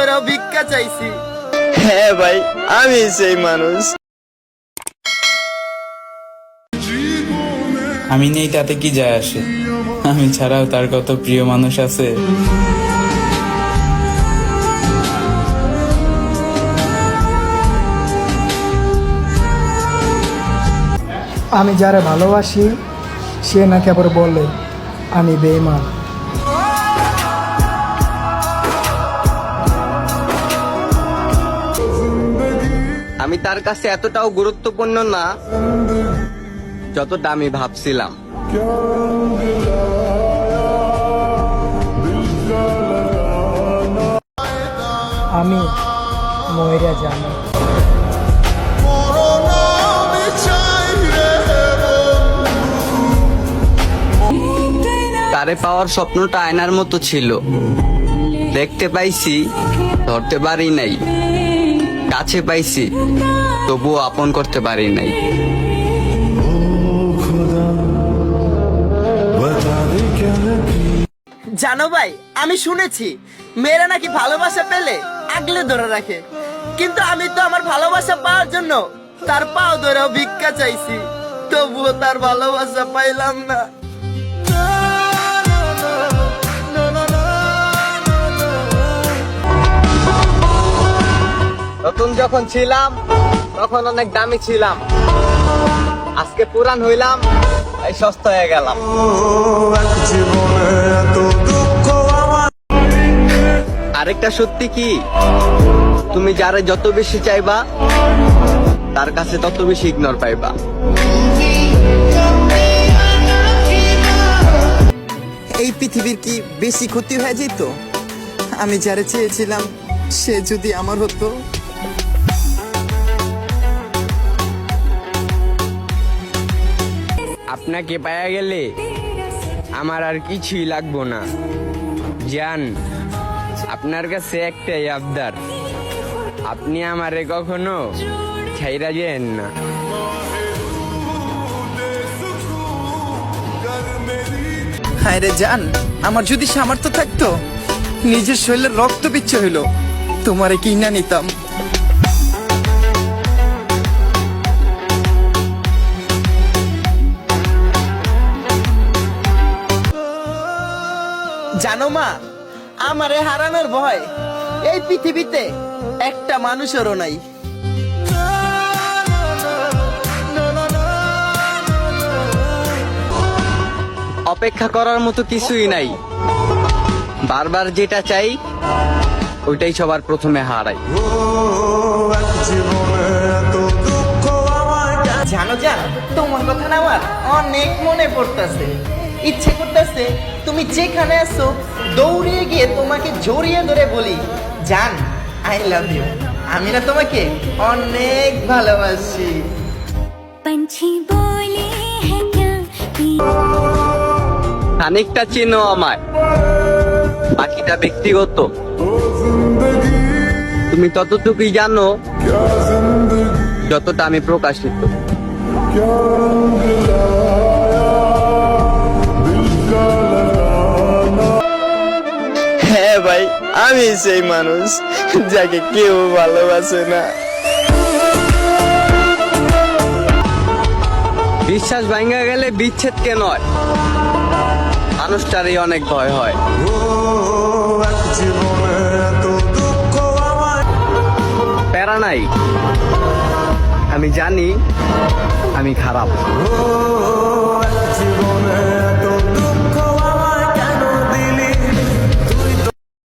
ধরেও ভিক্ষা চাইছি। হ্যাঁ ভাই, আমি সেই মানুষ। আমি নেই তাতে কি যায় আসে? আমি ছাড়াও তার কত প্রিয় মানুষ আছে। আমি যারা ভালোবাসি সে নাকি আবার বলে আমি বেঈমান। আমি তার কাছে এতটাও গুরুত্বপূর্ণ না যতটা আমি ভাবছিলাম। আমি ময়রা জানি। তারে পাওয়ার স্বপ্নটা আয়নার মতো ছিল, দেখতে পাইছি, ধরতে পারি নাই, কাছে পাইছি, তবুও আপন করতে পারি নাই। জানো ভাই, আমি শুনেছি মেয়েরা নাকি ভালোবাসা পেলে আগলে ধরে রাখে, কিন্তু আমি তো আমার ভালোবাসা পাওয়ার জন্য তার পাও ধরেও ভিক্ষা চাইছি, তবুও তার ভালোবাসা পাইলাম না। নতুন যখন ছিলাম তখন অনেক দামি ছিলাম, আজকে পুরান হইলাম এই সস্তা হয়ে গেলাম। আরেকটা সত্যি কি, তুমি যারে যত বেশি চাইবা তার কাছে তত বেশি ইগনোর পাইবা। এই পৃথিবীর কি বেশি ক্ষতি হয়ে যেত আমি যারে চেয়েছিলাম সে যদি আমার হতো? আপনাকে পাওয়া গেলে আমার আর কিছুই লাগবো না। জান, আপনার কাছে একটাই আবদার, আপনি আমারে কখনো ছাইরা যেন না। হায় রে জান, আমার যদি সামর্থ্য থাকতো নিজের শরীরের রক্ত বিচ্ছ হইলো তোমারে কিনা নিতাম। জানো মা, আমারে হারানোর ভয় এই পৃথিবীতে একটা মানুষেরও নাই। অপেক্ষা করার মতো কিছুই নাই, বারবার যেটা চাই ওইটাই সবার প্রথমে হারাই। জানো জান, তোমার কথা না আমার অনেক মনে পড়তেছে, ইচ্ছে করতেছে তুমি যেখানে আছো দৌড়িয়ে গিয়ে তোমাকে জড়িয়ে ধরে বলি, জান আই লাভ ইউ, আমি না তোমাকে অনেক ভালোবাসি। पंछी बोले हैं क्या খানিকটা চেনো আমায়, বাকিটা ব্যক্তিগত। তুমি ততটুকুই জানো যতটা আমি প্রকাশিত। হ্যাঁ ভাই, আমি সেই মানুষ যাকে কেউ ভালোবাসে না। বিশ্বাস ভাঙা গেলে বিচ্ছেদকে নয়, মানুষটারই অনেক ভয় হয়। প্যারা নাই, আমি জানি আমি খারাপ।